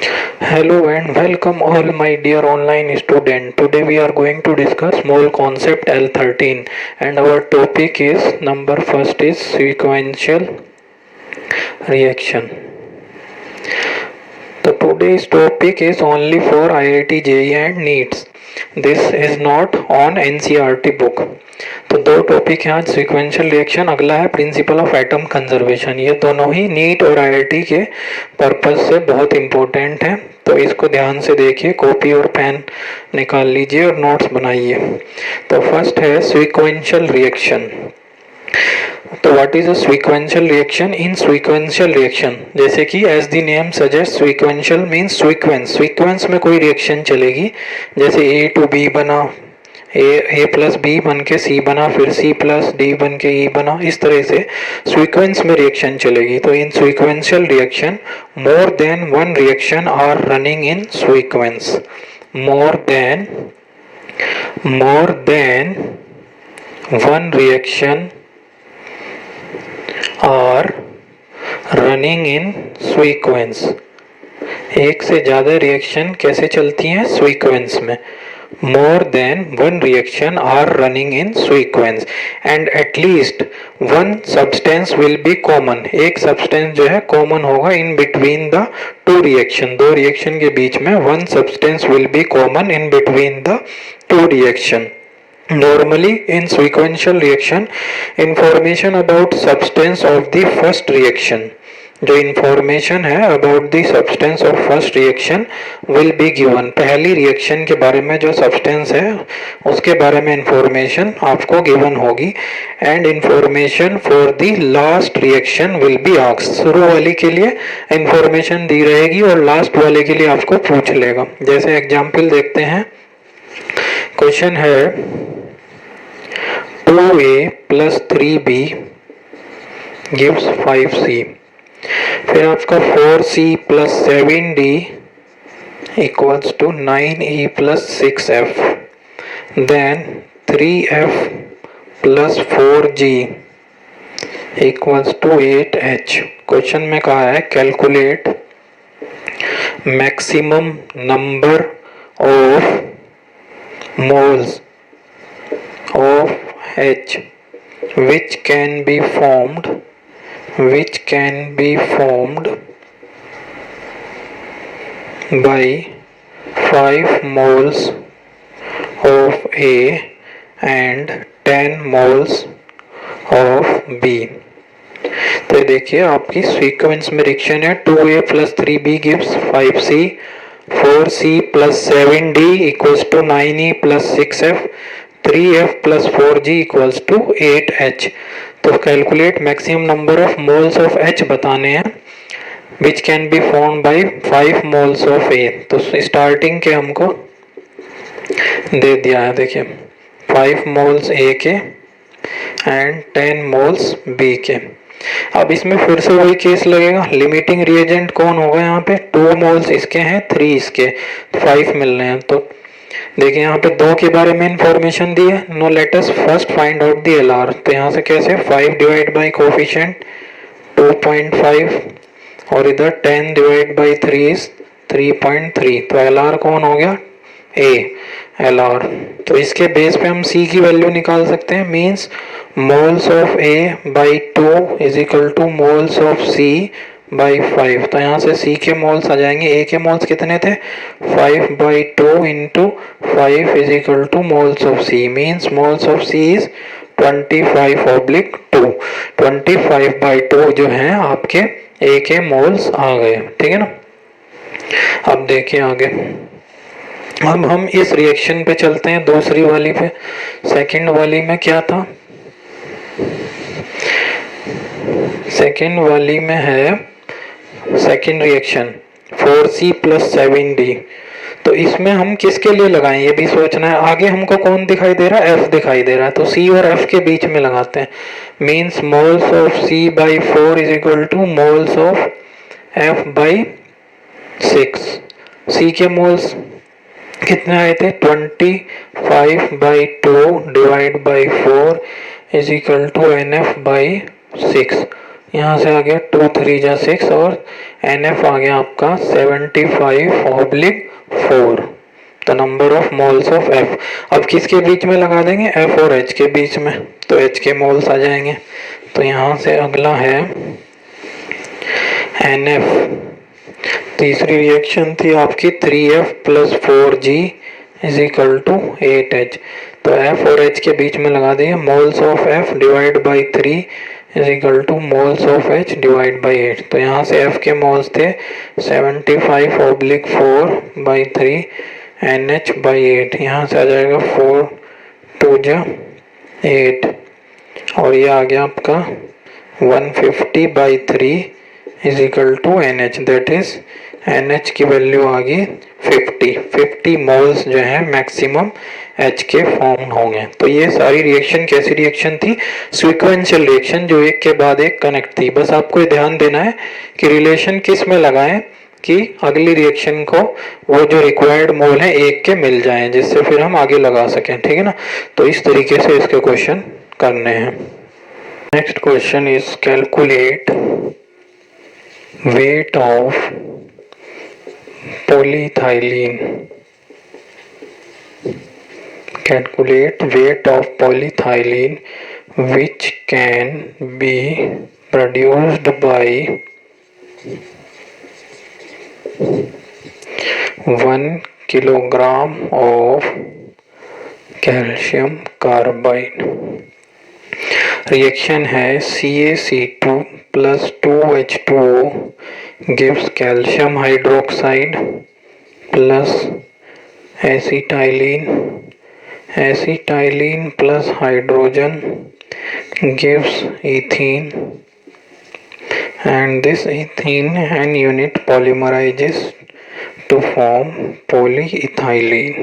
Hello and welcome all my dear online student. Today we are going to discuss mole concept L13 and our topic is number first is sequential reaction. So today's topic is only for IIT JEE and NEETs. This is not on NCERT book. तो दो topic हैं आज, sequential reaction, अगला है principle of atom conservation. ये दोनों ही NEET और IIT के पर्पस से बहुत इम्पोर्टेंट हैं, तो इसको ध्यान से देखिए, कॉपी और पेन निकाल लीजिए और नोट्स बनाइए। तो फर्स्ट है सिक्वेंशियल रिएक्शन। तो what is a sequential reaction? In sequential reaction, जैसे कि as the name suggest, sequential means sequence, sequence में कोई रिएक्शन चलेगी। जैसे ए टू बी बना, ए प्लस बी बन के सी बना, फिर सी प्लस डी बन के ई बना, इस तरह से सीक्वेंस में रिएक्शन चलेगी। तो in sequential reaction more than one reaction are running in sequence. More than one reaction are running in sequence. एक से ज़्यादा रिएक्शन कैसे चलती हैं? सीक्वेंस में। More than one reaction are running in sequence and at least one substance will be common. एक substance जो है कॉमन होगा in between the two reaction. दो रिएक्शन के बीच में one substance will be common in between the two reaction. Normally in sequential reaction, information about substance of the first reaction, जो information है about the substance of first reaction will be given। पहली reaction के बारे में जो substance है उसके बारे में information आपको given होगी and information for the last reaction will be asked। शुरू वाली के लिए information दी रहेगी और last वाले के लिए आपको पूछ लेगा। जैसे example देखते हैं, क्वेश्चन है 2a plus 3b gives 5c। फिर आपका 4c plus 7d equals to 9e plus 6f। then 3f plus 4g equals to 8h। Question में कहा है calculate maximum number of moles of H which can be formed by 5 moles of A and 10 moles of B। तो देखिए आपकी sequence में reaction है 2A plus 3B gives 5C, 4C plus 7D equals to 9E plus 6F, 3F plus 4G equals to 8H। तो calculate maximum number of moles of H बताने हैं which can be formed by 5 moles of A। तो starting के हमको दे दिया है, देखिए 5 moles A के एंड 10 मोल्स B के। अब इसमें फिर से वही केस लगेगा, लिमिटिंग रिएजेंट कौन होगा? यहाँ पे 2 मोल्स इसके हैं, 3 इसके, 5 मिल रहे हैं। तो देखिए यहाँ पे 2 के बारे में इंफॉर्मेशन दी है। No let us first find out the LR. तो यहाँ से कैसे 5 डिवाइड बाई कोफिशिएंट 2.5 और इधर 10 डिवाइड बाई 3 इज 3.3। तो एलआर कौन हो गया? ए एलआर। तो इसके बेस पे हम सी की वैल्यू निकाल सकते हैं, means moles of A by 2 is equal to moles of C by 5। तो यहाँ से सी के मोल्स आ जाएंगे, ए के मोल्स कितने थे? 5 by 2 into 5 is equal to moles of C, means moles of C is 25/2। 25/2 जो है आपके ए के मोल्स आ गए, ठीक है ना। अब देखिए आगे, अब हम इस रिएक्शन पे चलते हैं, दूसरी वाली पे। सेकंड वाली में क्या था? सेकंड वाली में है second reaction 4C plus 7D। तो इसमें हम किसके लिए लगाएं ये भी सोचना है। आगे हमको कौन दिखाई दे रहा है? F दिखाई दे रहा है, तो C और F के बीच में लगाते हैं, means moles of C by 4 is equal to moles of F by 6। C के मोल्स कितने आए थे? 25/2 divide by 4 is equal to NF by 6। यहाँ से आ गया 2 3 जा 6 और NF आ गया आपका 75/4। तो number of moles of F। अब किसके बीच में लगा देंगे? F और H के बीच में, तो H के मोल्स आ जाएंगे। तो यहाँ से अगला है NF। तीसरी रिएक्शन थी आपकी 3F + 4G = 8H। तो F और H के बीच में लगा दिए moles of F divide by 3 = moles of H divide by 8। तो यहाँ से F के मोल्स थे 75/4/3 NH/8। यहाँ से आ जाएगा 4 2 जा 8 और ये आ गया आपका 150/3 = NH। दैट इज NH की वैल्यू आ गई 50 मोल्स जो है मैक्सिमम H के फॉर्म होंगे। तो ये सारी रिएक्शन कैसी रिएक्शन थी? सीक्वेंशियल रिएक्शन, जो एक के बाद एक कनेक्ट थी। बस आपको ये ध्यान देना है कि रिलेशन किस में लगाएं कि अगली रिएक्शन को वो जो रिक्वायर्ड मोल है एक के मिल जाएं, जिससे फिर हम आगे लगा सकें। ठीक है ना? तो इस तरीके से इसके क्वेश्चन करने हैं। Next question is calculate weight of polyethylene. Calculate weight of polyethylene which can be produced by 1 kilogram of calcium carbide. Reaction है CaC2 + 2H2O gives calcium hydroxide plus acetylene plus hydrogen gives ethene, and this ethene and unit polymerizes to form polyethylene.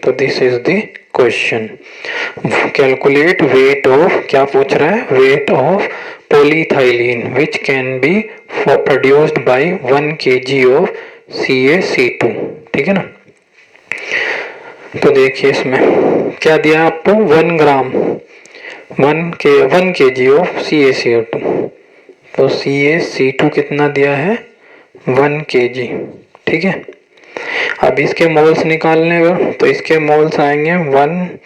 तो this is the question. Calculate weight of, क्या पूछ रहा है? Weight of polyethylene which can be produced by 1 kg of CaC2। ठीक है ना? तो देखिए इसमें क्या दिया आपको? 1 ग्राम 1 kg ऑफ CaCO2। तो CaC2 कितना दिया है? 1 kg। ठीक है। अब इसके मोल्स निकालने का, तो इसके मोल्स आएंगे 1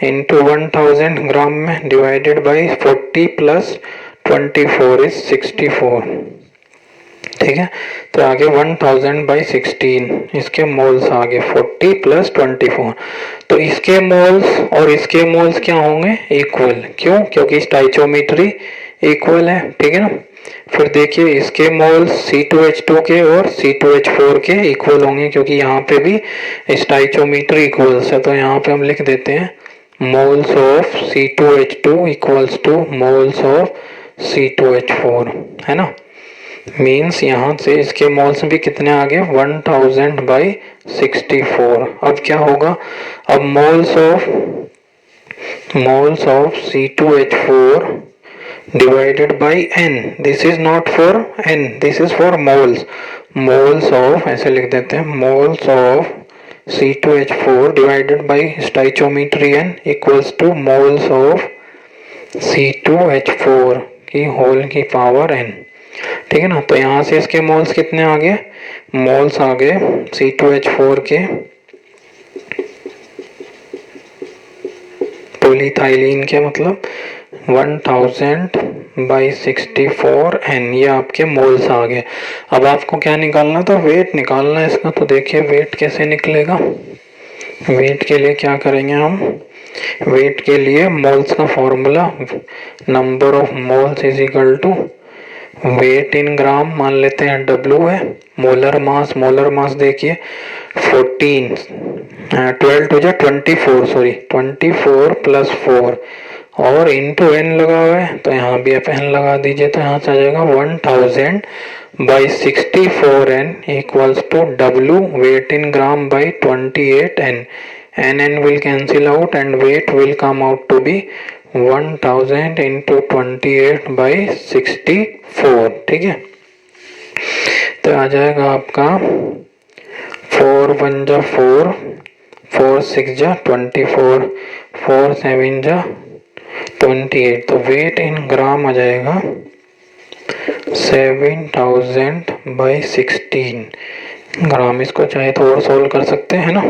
× 1000 ग्राम में डिवाइडेड बाई 40 + 24 इज 64। ठीक है। तो आगे 1000/16 इसके मोल्स आगे 40 + 24। तो इसके मोल्स और इसके मोल्स क्या होंगे? इक्वल। क्यों? क्योंकि स्टाइचोमेट्री इक्वल है। ठीक है ना? फिर देखिए इसके मोल्स C2H2 के और C2H4 के इक्वल होंगे, क्योंकि यहाँ पे भी स्टाइचोमेट्री इक्वल्स है। तो यहाँ पे हम लिख देते हैं moles of C2H2 = moles of C2H4, है ना? मीन्स यहाँ से इसके मोल्स भी कितने आ गए? 1000/64। अब क्या होगा? अब moles of C2H4 divided by n. This is not for n, this is for moles. Moles of, ऐसे लिख देते हैं, moles of C2H4 divided by stoichiometry n = moles of C2H4 की होल की पावर n। ठीक है ना? तो यहाँ से इसके मोल्स कितने आ गए? मोल्स आ गए C2H4 के पॉलीथाइलिन के, मतलब 1000/64 n, ये आपके मोल्स आ गए। अब आपको क्या निकालना था? वेट निकालना है इसका। तो देखिए वेट कैसे निकलेगा। वेट के लिए क्या करेंगे हम? वेट के लिए मोल्स का formula number of moles = weight in gram मान लेते हैं, W है। मोलर मास देखिए 12 + 24 + 4 और इंटू n लगा हुआ है, तो यहाँ भी आप n लगा दीजिए। तो यहाँ से आ जाएगा 1000/64 n = W weight in gram by 28 n will cancel out and weight will come out to be 1000 × 28/64। ठीक है। तो आ जाएगा आपका 4 1 जा 4 4 6 जा 24 4 7 जा 28, तो वेट इन ग्राम आ जाएगा 7000/16 ग्राम। इसको चाहे तो और सोल्व कर सकते हैं ना,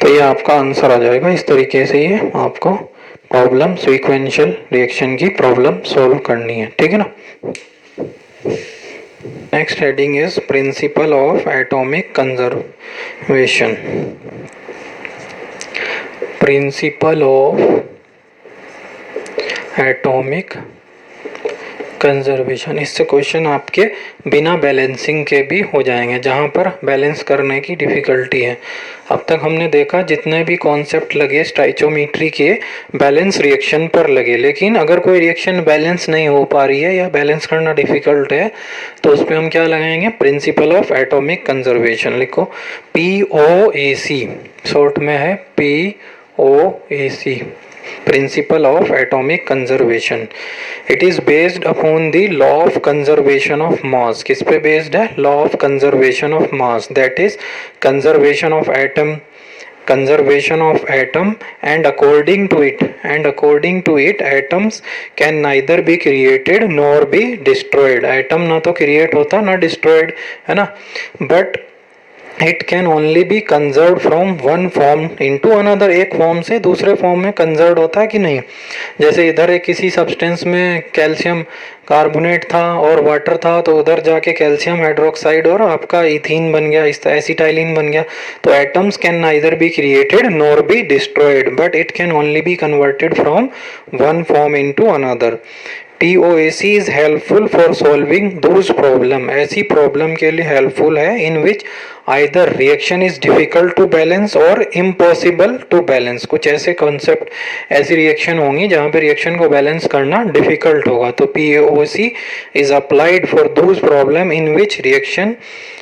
तो ये आपका आंसर आ जाएगा। इस तरीके से ये आपको प्रॉब्लम सीक्वेंशियल रिएक्शन की प्रॉब्लम सोल्व करनी है, ठीक है ना। Next heading is principle of atomic conservation. Principle of atomic conservation, इससे क्वेश्चन आपके बिना बैलेंसिंग के भी हो जाएंगे, जहाँ पर बैलेंस करने की डिफ़िकल्टी है। अब तक हमने देखा जितने भी कॉन्सेप्ट लगे स्टाइचोमेट्री के बैलेंस रिएक्शन पर लगे, लेकिन अगर कोई रिएक्शन बैलेंस नहीं हो पा रही है या बैलेंस करना डिफ़िकल्ट है तो उस पर हम क्या लगाएंगे, प्रिंसिपल ऑफ एटॉमिक कंजर्वेशन। लिखो POAC, शॉर्ट में है POAC, Principle of Atomic Conservation. It is based upon the law of conservation of mass. किस पे based है? Law of conservation of mass, that is conservation of atom, and according to it atoms can neither be created nor be destroyed. atom ना तो create होता ना destroyed, है ना, but it can only B conserve from one form into another, एक form से दूसरे form में कंजर्व होता है कि नहीं। जैसे इधर एक किसी सब्सटेंस में कैल्शियम कार्बोनेट था और वाटर था, तो उधर जाके कैल्शियम हाइड्रोक्साइड और आपका इथीन बन गया, इस एसिटाइलिन बन गया। तो atoms can neither be created nor be destroyed, but it can only be converted from one form into another. POAC is helpful for solving those problem, ऐसी प्रॉब्लम के लिए हेल्पफुल है in which either reaction is difficult to balance और impossible to balance. कुछ ऐसे concept, ऐसी reaction होंगी जहाँ पे रिएक्शन को बैलेंस करना डिफिकल्ट होगा, तो POAC is applied for those problem in which reaction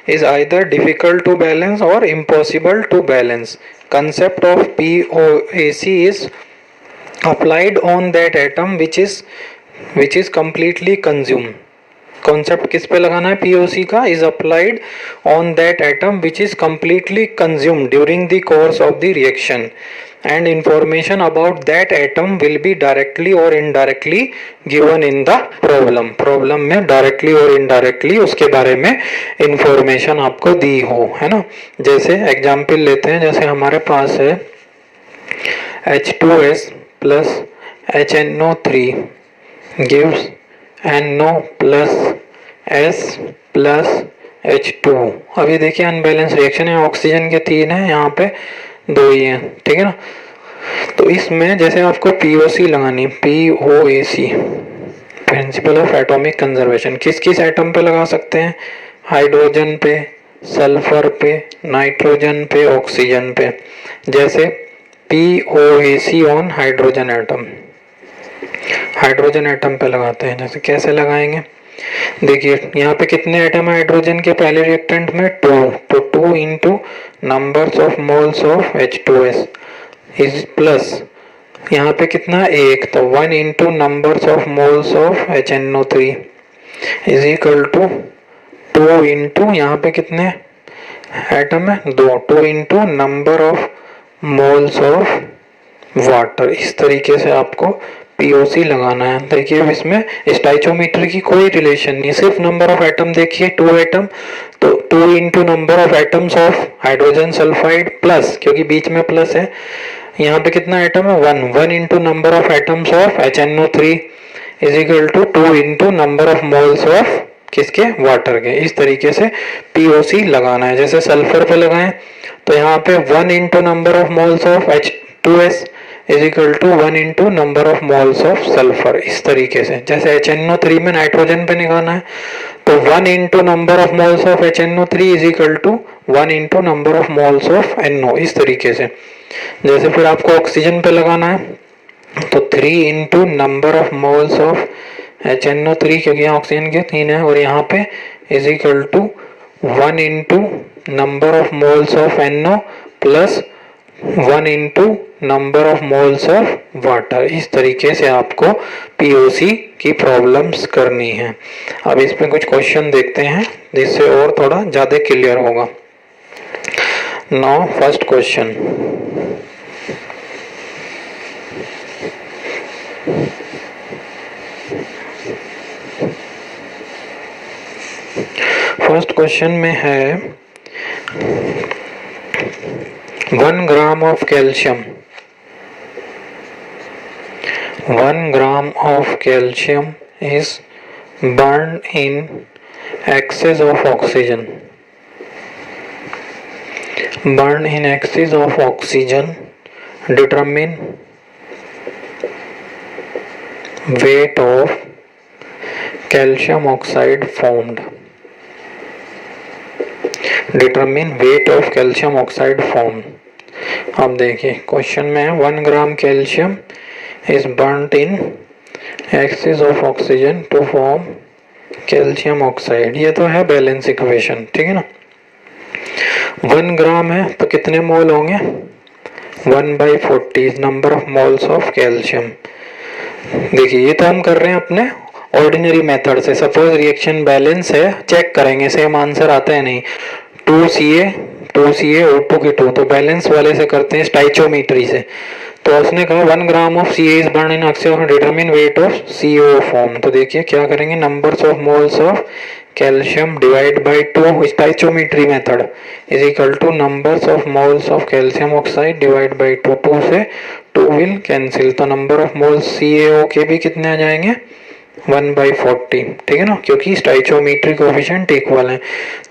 is either difficult to balance or impossible to balance. Concept of POAC is applied on that atom which is completely consumed. Concept किस पे लगाना है POC का, is applied on that atom which is completely consumed during the course of the reaction, and information about that atom will be directly और indirectly given in the problem. Problem में directly और indirectly उसके बारे में information आपको दी हो, है ना। जैसे एग्जाम्पल लेते हैं, जैसे हमारे पास है H2S plus HNO3 gives NO plus S plus H2। अभी देखिए अनबैलेंस रिएक्शन है, ऑक्सीजन के 3 है, यहाँ पे 2 ही हैं, ठीक है ना। तो इसमें जैसे आपको POC लगानी, POAC principle of atomic conservation, किस किस एटम पे लगा सकते हैं, हाइड्रोजन पे, सल्फर पे, नाइट्रोजन पे, ऑक्सीजन पे। जैसे POAC on hydrogen atom, hydrogen atom पे लगाते हैं। जैसे कैसे लगाएंगे, देखिए यहाँ पे कितने एटम है हाइड्रोजन के पहले रिएक्टेंट में, 2, तो 2 into numbers of moles of H2S is plus यहाँ पे कितना 1, तो 1 into numbers of moles of HNO3 is equal to 2 into यहाँ पे कितने एटम है 2 into number of moles of water. इस तरीके से आपको POC लगाना है। देखिए इसमें स्टाइचोमीटर की कोई रिलेशन नहीं, सिर्फ नंबर ऑफ एटम देखिए 2 एटम, तो 2 into number of atoms of hydrogen sulphide plus, क्योंकि बीच में प्लस है, यहाँ पे कितना एटम है 1 into number of atoms of HNO3 is equal to 2 into number of moles of किसके, वाटर के। इस तरीके से POC लगाना है। जैसे सल्फर पे लगाएं तो यहाँ पे 1 into number of moles of H2S is equal to 1 into number of moles of sulphur. इस तरीके से जैसे HNO3 में नाइट्रोजन पे निकालना है तो 1 into number of moles of HNO3 is equal to 1 into number of moles of NO। इस तरीके से जैसे फिर आपको ऑक्सीजन पे लगाना है तो 3 into number of moles of HNO3, क्योंकि यहाँ ऑक्सीजन के 3 है, और यहाँ पे is equal to 1 into number of moles of NO plus 1 into number of moles of water. इस तरीके से आपको POC की प्रॉब्लम्स करनी है। अब इस पे कुछ क्वेश्चन देखते हैं जिससे और थोड़ा ज़्यादा क्लियर होगा। Now first question, first question में है 1 gram of calcium, 1 gram of calcium is burned in excess of oxygen. Burned in excess of oxygen. Determine weight of calcium oxide formed. Determine weight of calcium oxide formed. अब देखिए question में 1 ग्राम calcium is burnt in excess of oxygen to form calcium oxide. ये तो है balance equation, ठीक है ना। 1 ग्राम है तो कितने मोल होंगे, 1/40 number of moles of calcium. देखिए ये तो हम कर रहे हैं अपने ऑर्डिनरी मेथड से। सपोज रिएक्शन बैलेंस है, चेक करेंगे सेम आंसर आता है नहीं। 2Ca O2 के 2, तो बैलेंस वाले से करते हैं स्टाइचोमेट्री से। तो उसने कहा 1 gram of Ca is burn in excess of determine weight of CO form. तो देखिए क्या करेंगे, numbers of moles of calcium divide by 2 stoichiometry method is equal to numbers of moles of calcium oxide divide by 2। 2 से 2 will cancel, तो number of moles CaO के भी कितने आ जाएंगे, 1/40, ठीक है ना, क्योंकि स्टाइचोमेट्री कोएफिशिएंट इक्वल है।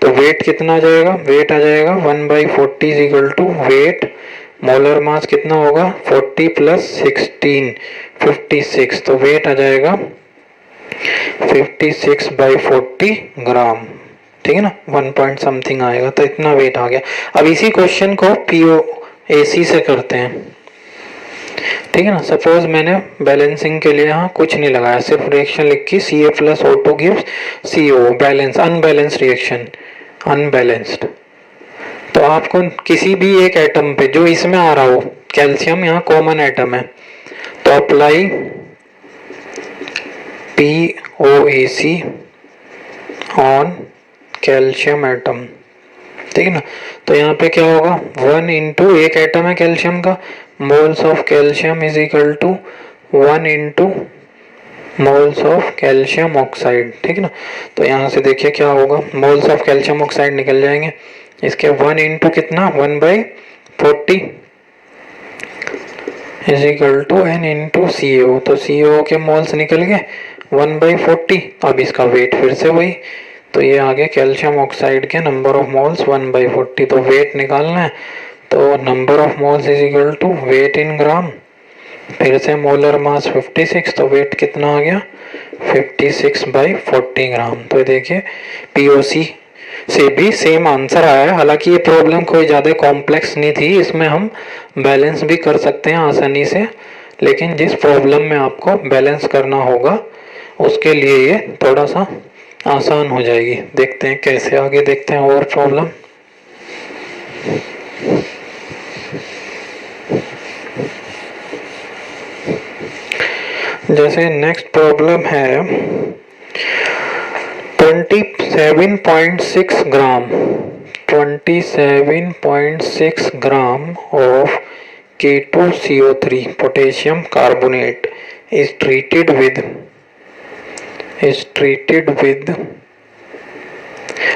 तो वेट कितना आ जाएगा, वेट आ जाएगा 1/40 is equal to weight, molar mass कितना होगा 40 प्लस 16 56, तो वेट आ जाएगा 56/40 ग्राम, ठीक है ना, 1 पॉइंट समथिंग आएगा। तो इतना वेट आ गया। अब इसी क्वेश्चन को POAC से करते हैं, ठीक है ना। सपोज मैंने बैलेंसिंग के लिए यहाँ कुछ नहीं लगाया, सिर्फ रिएक्शन लिखी Ca plus O2 gives CO, balance, unbalanced reaction, unbalanced. तो आपको किसी भी एक एटम पे जो इसमें आ रहा हो, कैल्शियम यहाँ कॉमन एटम है, तो apply POAC on calcium atom, ठीक है ना। तो यहाँ पे क्या होगा, 1 इंटू एक एटम है कैल्शियम का, moles of calcium is equal to 1 into moles of calcium oxide, ठीक है ना। तो यहाँ से देखिए क्या होगा, मोल्स ऑफ कैल्शियम ऑक्साइड निकल जाएंगे, इसके 1 इंटू कितना 1/40 is equal to n into CO। तो CO के मोल्स निकल गए 1/40। अब इसका वेट फिर से वही, तो ये आगे कैल्शियम ऑक्साइड के नंबर ऑफ मोल्स 1/40। तो वेट निकालना है, तो number of moles is equal to weight in gram, फिर से मोलर मास 56, तो वेट कितना आ गया 56/40 ग्राम। तो देखिए POC से भी सेम आंसर आया है। हालांकि ये प्रॉब्लम कोई ज़्यादा कॉम्प्लेक्स नहीं थी, इसमें हम बैलेंस भी कर सकते हैं आसानी से, लेकिन जिस प्रॉब्लम में आपको बैलेंस करना होगा उसके लिए ये थोड़ा सा आसान हो जाएगी। देखते हैं कैसे, आगे देखते हैं और प्रॉब्लम। जैसे नेक्स्ट प्रॉब्लम है 27.6 ग्राम, 27.6 gram of K2CO3 potassium carbonate is treated with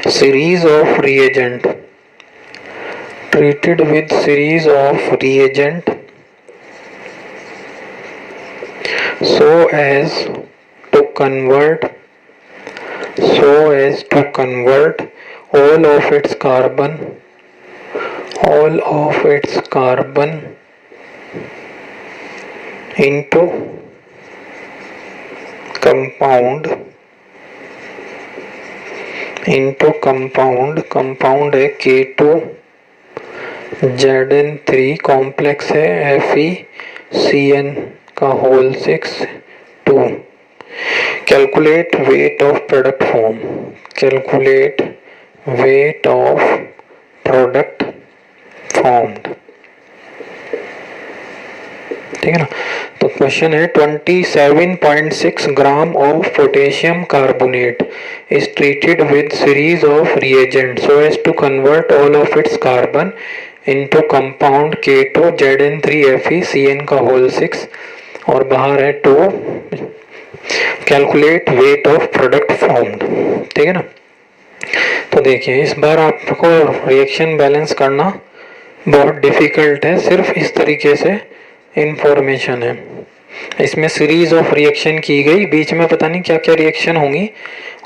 series of reagent, so as to convert all of its carbon into compound है K2Zn3 कॉम्प्लेक्स है FeCN का whole 6 2। Calculate weight of product formed, ठीक है ना। तो question है 27.6 gram of potassium carbonate is treated with series of reagent so as to convert all of its carbon into compound K2Zn3FeCN का whole 6 और बाहर है 2, calculate weight of product formed. ठीक है ना। तो देखिए इस बार आपको रिएक्शन बैलेंस करना बहुत डिफ़िकल्ट है, सिर्फ इस तरीके से इंफॉर्मेशन है। इसमें सीरीज ऑफ रिएक्शन की गई, बीच में पता नहीं क्या क्या रिएक्शन होंगी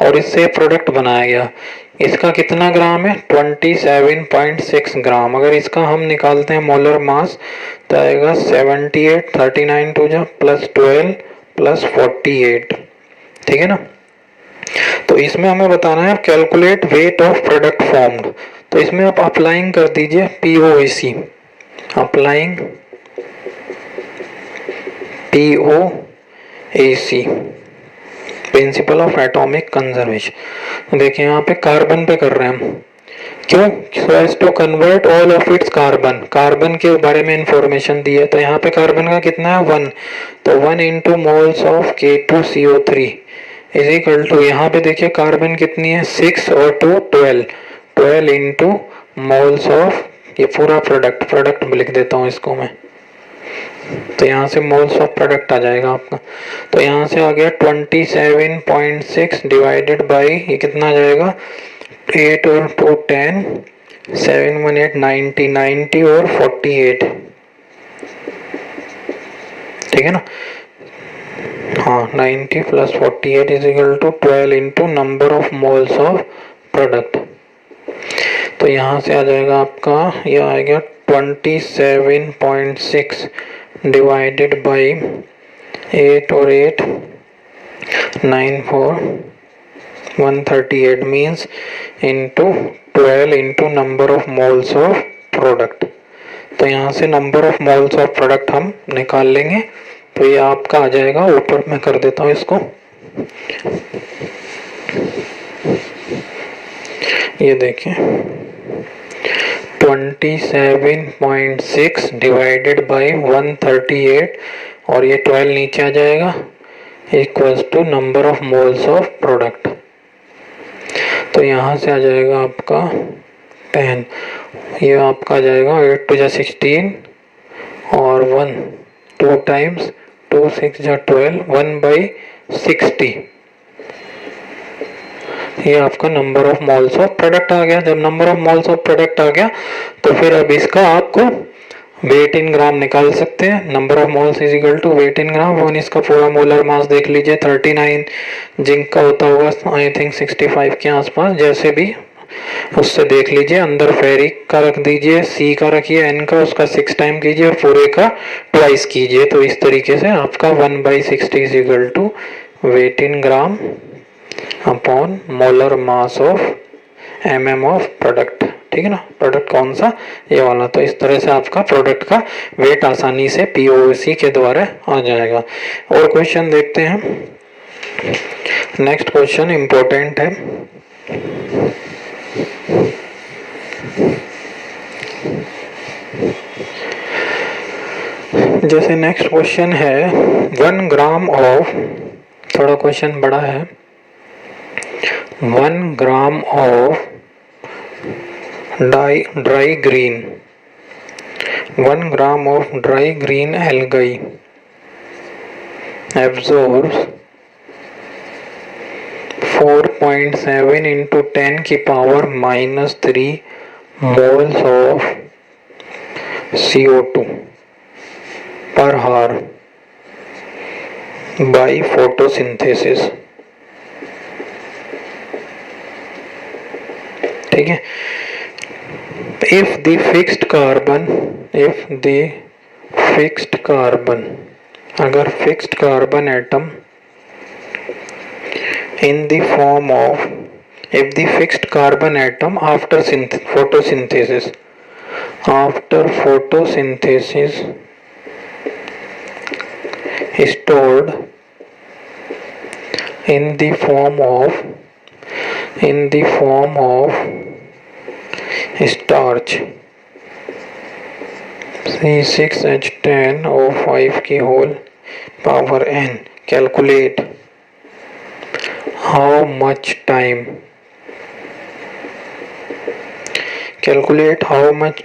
और इससे प्रोडक्ट बनाया गया। इसका कितना ग्राम है? 27.6 ग्राम। अगर इसका हम निकालते हैं मोलर मास तो आएगा 78, 39 टू जा प्लस 12 प्लस 48। ठीक है ना। तो इसमें हमें बताना है calculate weight of product formed. तो इसमें आप अप्लाइंग कर दीजिए POAC, applying POAC, principle of atomic conservation. देखिए यहाँ पे कार्बन पे कर रहे हैं हम, क्यों? So as to convert all of its carbon, carbon के बारे में इंफॉर्मेशन दी है। तो यहाँ पे कार्बन का कितना है? 1। तो 1 into moles of K2CO3 is equal to, यहाँ पे देखिए कार्बन कितनी है? 6 और 2 12, 12 इंटू मोल्स ऑफ, ये पूरा प्रोडक्ट लिख देता हूँ इसको मैं, तो यहाँ से मोल्स ऑफ प्रोडक्ट आ जाएगा आपका। तो यहाँ से आ गया 27.6 डिवाइडेड बाई, ये कितना आ जाएगा? 8 और 2 10, 7 1 8 90, 90 और 48। ठीक है ना। हाँ 90 plus 48 is equal to 12 into number of moles of product. तो यहाँ से आ जाएगा आपका, ये आएगा 27.6 डिवाइडेड बाई 8 और 8 9 4 138 means into 12 into number of moles of product. तो यहाँ से number of moles of product हम निकाल लेंगे। तो ये आपका आ जाएगा, ऊपर मैं कर देता हूँ इसको, ये देखिए 27.6 डिवाइडेड बाई 138 और ये 12 नीचे आ जाएगा equals to number of moles of product. तो यहाँ से आ जाएगा आपका 10, ये आपका आ जाएगा 8 टू जा 16 और 1 2 टाइम्स 2 6 जा 12 1/60। ये आपका number of moles of product आ गया। जब number of moles of product आ गया तो फिर अब इसका आपको वेट इन ग्राम निकाल सकते हैं। Number of moles is equal to weight in gram. One इसका पूरा मोलर मास देख लीजिए 39, जिंक का होता होगा आई थिंक 65 के आसपास, जैसे भी उससे देख लीजिए। अंदर फेरिक का रख दीजिए, सी का रखिए, एन का उसका 6 टाइम कीजिए और पूरे का ट्वाइस कीजिए। तो इस तरीके से आपका 1/60 is equal to weight in gram upon molar mass of mm of product. ठीक है ना। प्रोडक्ट कौन सा? ये वाला। तो इस तरह से आपका प्रोडक्ट का वेट आसानी से POAC के द्वारा आ जाएगा। और क्वेश्चन देखते हैं। नेक्स्ट क्वेश्चन इंपॉर्टेंट है। जैसे नेक्स्ट क्वेश्चन है 1 ग्राम ऑफ, थोड़ा क्वेश्चन बड़ा है, 1 gram of dry green, 1 gram of dry green algae absorbs 4.7 into 10 की power -3 moles of CO2 per hour by photosynthesis। ठीक है। if the fixed carbon, अगर fixed carbon atom in the form of, if the fixed carbon atom after photosynthesis stored in the form of starch C6H10O5 की whole power n, calculate how much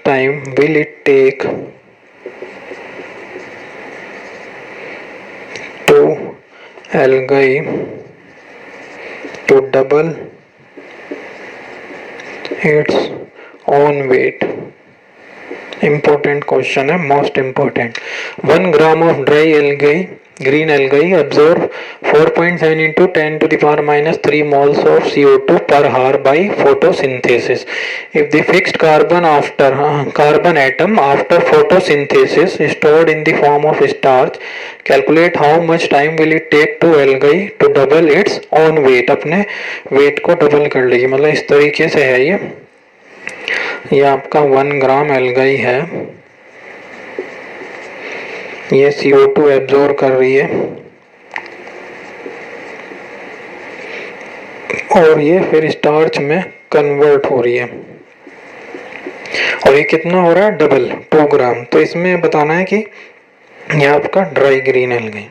time will it take algae to double its own weight? Important question है, most important. 1 gram of dry algae, green algae absorb 4.7 into 10 to the power minus 3 moles of CO2 per hour by photosynthesis. If the fixed carbon atom after photosynthesis is stored in the form of starch, calculate how much time will it take to algae to double its own weight. अपने weight को double कर लेगी, मतलब इस तरीके से है ये आपका 1 ग्राम एल्गाई है, ये CO2 एब्जॉर्ब कर रही है और ये फिर स्टार्च में कन्वर्ट हो रही है और ये कितना हो रहा है, डबल 2 ग्राम। तो इसमें बताना है कि ये आपका ड्राई ग्रीन एल्गाई,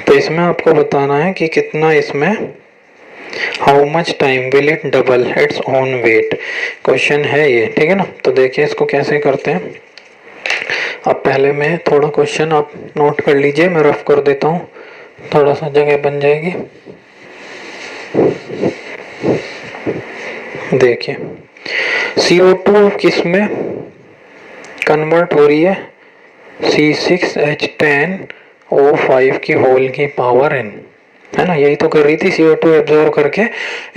तो इसमें आपको बताना है कि कितना इसमें how much time will it double its own wait, question है ये, ठीक है ना। तो देखिए इसको कैसे करते हैं। अब पहले मैं थोड़ा क्वेश्चन आप नोट कर लीजिए, मैं रफ कर देता हूँ, थोड़ा सा जगह बन जाएगी। देखिए CO2 किस में कन्वर्ट हो रही है, C6H10O5 की होल की पावर n, है ना, यही तो कर रही थी, CO2 एब्जॉर्ब करके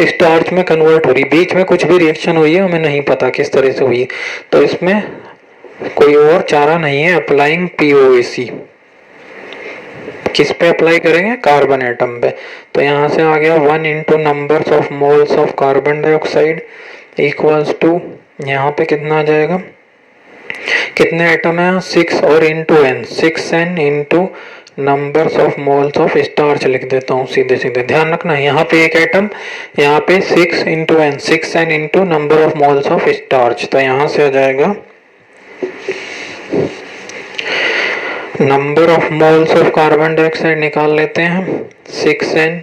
स्टार्च में कन्वर्ट हो रही। बीच में कुछ भी रिएक्शन हुई है हमें नहीं पता किस तरह से हुई, तो इसमें कोई और चारा नहीं है, अप्लाइंग POAC। किस पे अप्लाई करेंगे, कार्बन एटम पे। तो यहाँ से आ गया 1 into numbers of moles of carbon dioxide equals to, यहाँ पे कितना आ जाएगा, कितने एटम है 6 और into n, 6n into numbers of moles of starch लिख देता हूँ सीधे सीधे। ध्यान रखना यहाँ पे एक एटम, यहाँ पे 6 into n, 6n into number of moles of starch. तो यहाँ से आ जाएगा number of moles of carbon dioxide निकाल लेते हैं, 6n,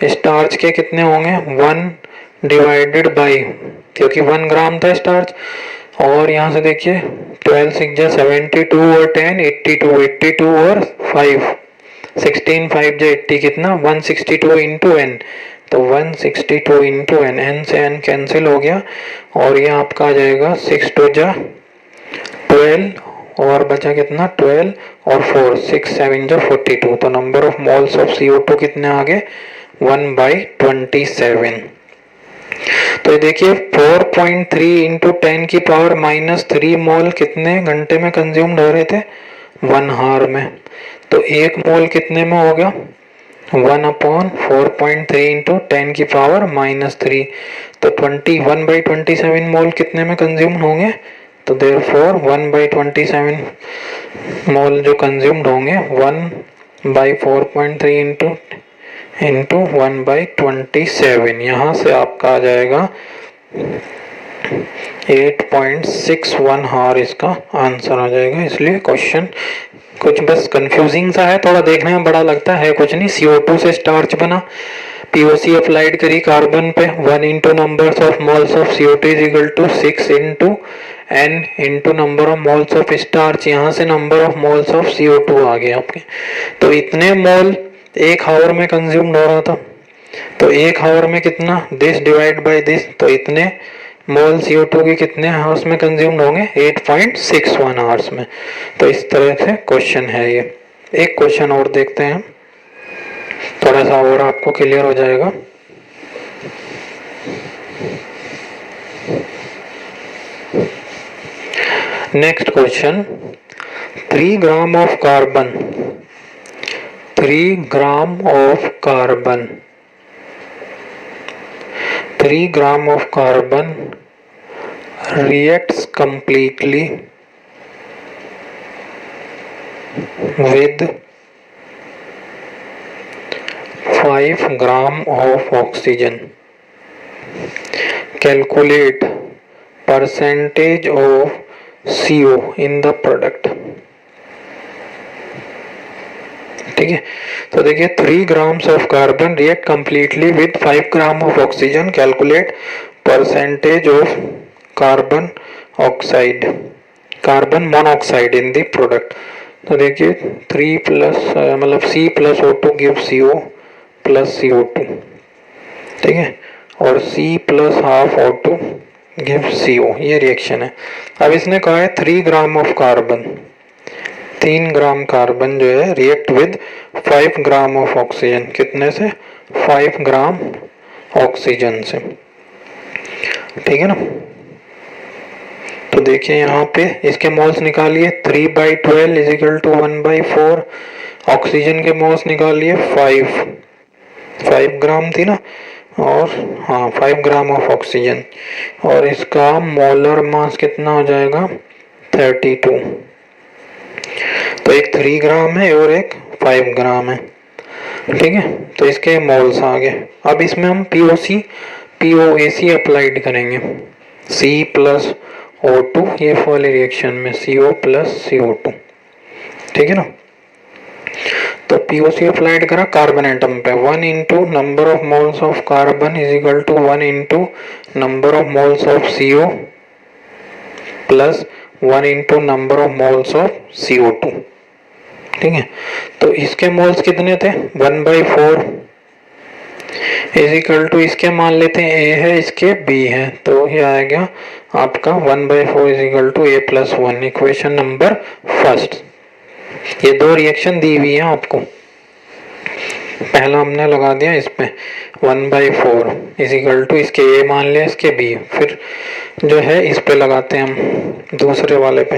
स्टार्च के कितने होंगे 1 डिवाइडेड बाई, क्योंकि 1 ग्राम था स्टार्च, और यहाँ से देखिए 12 6 जा 72 और 10 82, 82 और 5 16, 5 जा 80, कितना 162 इंटू n, तो 162 इंटू n से n कैंसिल हो गया और ये आपका आ जाएगा 6 2 जा 12 और बचा कितना 12 और 4 6 7 जा 42। तो number of moles of CO2 कितने आ गए 1/27। तो ये देखिए 4.3 इंटू 10 की पावर माइनस 3 मोल कितने घंटे में कंज्यूम्ड हो रहे थे 1 हार में। तो 1 मोल कितने में हो गया 1/4.3 इंटू 10 की पावर माइनस 3, तो 21/27 मोल कितने में कंज्यूम होंगे, तो देयरफॉर 1/27 मोल जो कंज्यूम्ड होंगे 1/4.3 इंटू 1/27, यहाँ से आपका आ जाएगा 8.61 हार, इसका आंसर आ जाएगा। इसलिए क्वेश्चन कुछ बस कंफ्यूजिंग सा है, थोड़ा देखने में बड़ा लगता है कुछ नहीं। CO2 से स्टार्च बना, POC अप्लाइड करी कार्बन पे, 1 into number of moles of CO2 is equal to 6 into n into number of moles of starch, यहाँ से number of moles of CO2 आ गए आपके। तो इतने मोल 1 हावर में कंज्यूम्ड हो रहा था, तो 1 हावर में कितना, दिस डिवाइड बाय दिस, तो इतने मोल CO2 के कितने हावर्स में कंज्यूम्ड होंगे 8.61 आवर्स में। तो इस तरह से क्वेश्चन है ये। एक क्वेश्चन और देखते हैं, थोड़ा सा और आपको क्लियर हो जाएगा। Next question, 3 gram of carbon, 3 gram of carbon, 3 gram of carbon reacts completely with 5 gram of oxygen. Calculate percentage of CO in the product. ठीक है, तो देखिए 3 grams of carbon react completely with 5 gram of oxygen. Calculate percentage of carbon monoxide in the product. तो देखिए 3 plus मतलब C+O2 give CO plus CO2, ठीक है, और C plus half O2 give CO, ये रिएक्शन है। अब इसने कहा है 3 gram of carbon, 3 gram carbon जो है react with 5 gram of oxygen, कितने से? 5 ग्राम ऑक्सीजन से, ठीक है ना। तो देखिए यहाँ पे इसके मोल्स निकालिए, 3/12 इज इक्वल टू 1/4, ऑक्सीजन के मोल्स निकालिए 5 ग्राम थी ना, और हाँ 5 ग्राम ऑफ ऑक्सीजन, और इसका मोलर मास कितना हो जाएगा? 32। तो एक 3 ग्राम है और एक 5 ग्राम है, ठीक है। तो इसके मोल्स आ गए। अब इसमें हम POAC अप्लाइड करेंगे, C+O2, ये वाली रिएक्शन में CO प्लस CO2, ठीक है ना। तो POC अप्लाइड करा कार्बन एटम पे, 1 into number of moles of carbon is equal to 1 into number of moles of CO plus 1 into number of moles of CO2, ठीक है। तो इसके मोल्स कितने थे? 1/4 इज इक्वल टू, इसके मान लेते हैं A है, इसके B है, तो ये आएगा आपका 1/4 is equal to A plus 1, equation number first. ये दो रिएक्शन दी हुई है आपको, पहला हमने लगा दिया इस पे 1/4 इज इक्वल टू, इसके A मान लिया, इसके B, फिर जो है इस पे लगाते हैं हम दूसरे वाले पे,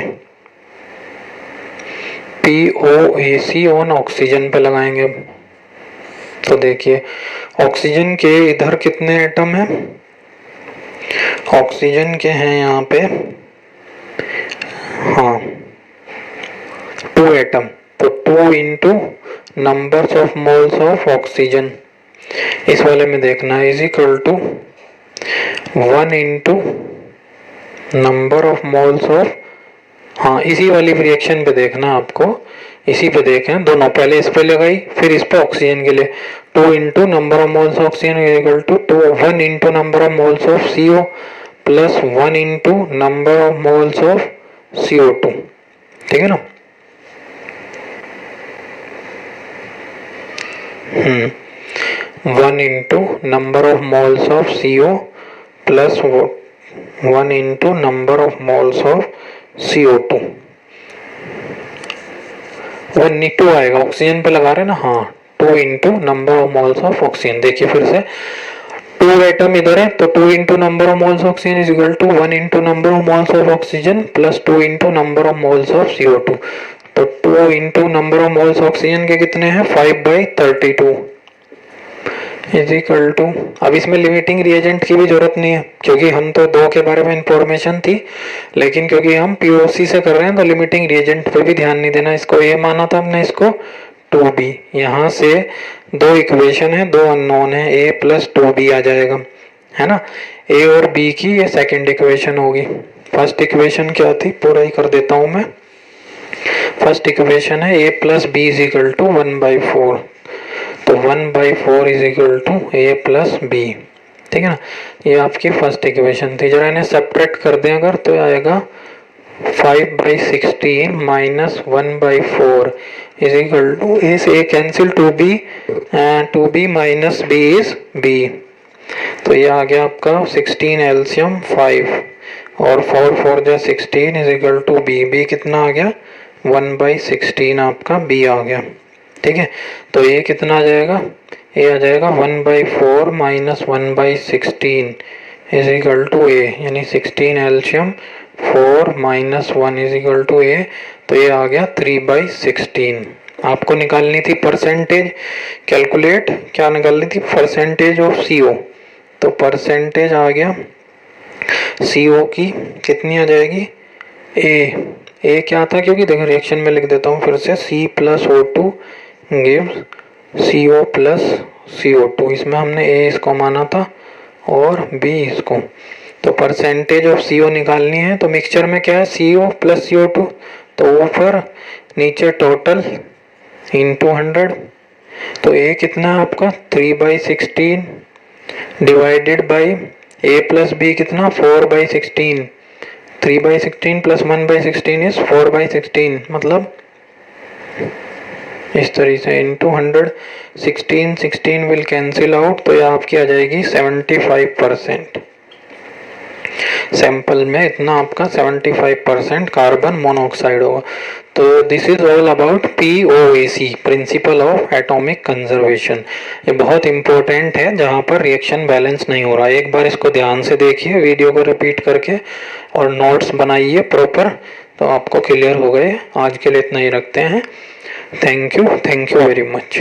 POAC ऑन ऑक्सीजन पे लगाएंगे। तो देखिए ऑक्सीजन के इधर कितने एटम हैं? ऑक्सीजन के हैं यहाँ पे, हाँ 2 एटम, तो 2 into numbers of moles of oxygen, इस वाले में देखना है, is equal to 1 into number of moles of, हाँ इसी वाली रिएक्शन पे देखना आपको, इसी पे देखें दोनों, पहले इस पे लगाई फिर इस पे ऑक्सीजन के लिए, 2 into number of moles of oxygen is equal to 1 into number of moles of CO plus 1 into number of moles of CO2, ठीक है ना। 1 into number of moles of CO plus 1 into number of moles of CO2, 1 2 आएगा, oxygen पे लगा रहे हैं ना, हाँ 2 into number of moles of oxygen. देखिए फिर से 2 एटम इधर है, तो 2 into number of moles oxygen is equal to 1 into number of moles of oxygen plus 2 into number of moles of CO2, तो 2 into number of moles oxygen के कितने हैं? 5/32 इज इक्वल टू, अब इसमें लिमिटिंग रिएजेंट की भी जरूरत नहीं है, क्योंकि हम तो 2 के बारे में इंफॉर्मेशन थी, लेकिन क्योंकि हम POC से कर रहे हैं तो लिमिटिंग रिएजेंट पे भी ध्यान नहीं देना। इसको A माना था हमने, इसको 2B, यहाँ से 2 इक्वेशन है, 2 अननोन है, A प्लस 2B आ जाएगा, है ना। A और B की ये सेकेंड इक्वेशन होगी। फर्स्ट इक्वेशन क्या थी, पूरा ही कर देता हूँ मैं। फर्स्ट इक्वेशन है A plus B is equal to 1/4, तो 1/4 is equal to A plus B, ठीक है ना। ये आपकी फर्स्ट इक्वेशन थी। जरा इन्हें सेपरेट कर दें अगर, तो आएगा 5/16 minus 1/4 is equal to, A से A cancel, 2B minus B is B, तो ये आ गया आपका 16 एल्सियम 5, और 4 जा 16 इज इक्वल टू B कितना आ गया? 1/16 आपका B आ गया, ठीक है। तो ये कितना आ जाएगा? ये आ जाएगा 1/4 minus 1/16 is equal to A, यानी 16 एल्शियम 4 minus 1 is equal to A, तो ये आ गया 3/16। आपको निकालनी थी परसेंटेज, कैलकुलेट क्या निकालनी थी? परसेंटेज ऑफ CO, तो परसेंटेज आ गया CO की कितनी आ जाएगी? A क्या था, क्योंकि देखो रिएक्शन में लिख देता हूँ फिर से, C+O2 gives CO plus CO2, इसमें हमने A इसको माना था और B इसको, तो परसेंटेज ऑफ CO निकालनी है। तो मिक्सचर में क्या है? CO प्लस CO2, तो ऊपर नीचे टोटल इंटू 100, तो A कितना है आपका? 3/16 divided by A plus B कितना? 4/16, 3/16 प्लस 1/16 इज 4/16, मतलब इस तरीके से इंटू 100, 16 विल कैंसिल आउट, तो ये आपकी आ जाएगी 75%। सैंपल में इतना आपका 75% कार्बन मोनोऑक्साइड होगा। तो this is all about POAC, principle of atomic conservation. ये बहुत इंपॉर्टेंट है जहाँ पर रिएक्शन बैलेंस नहीं हो रहा है। एक बार इसको ध्यान से देखिए वीडियो को रिपीट करके और नोट्स बनाइए प्रॉपर, तो आपको क्लियर हो गए। आज के लिए इतना ही रखते हैं। Thank you very much.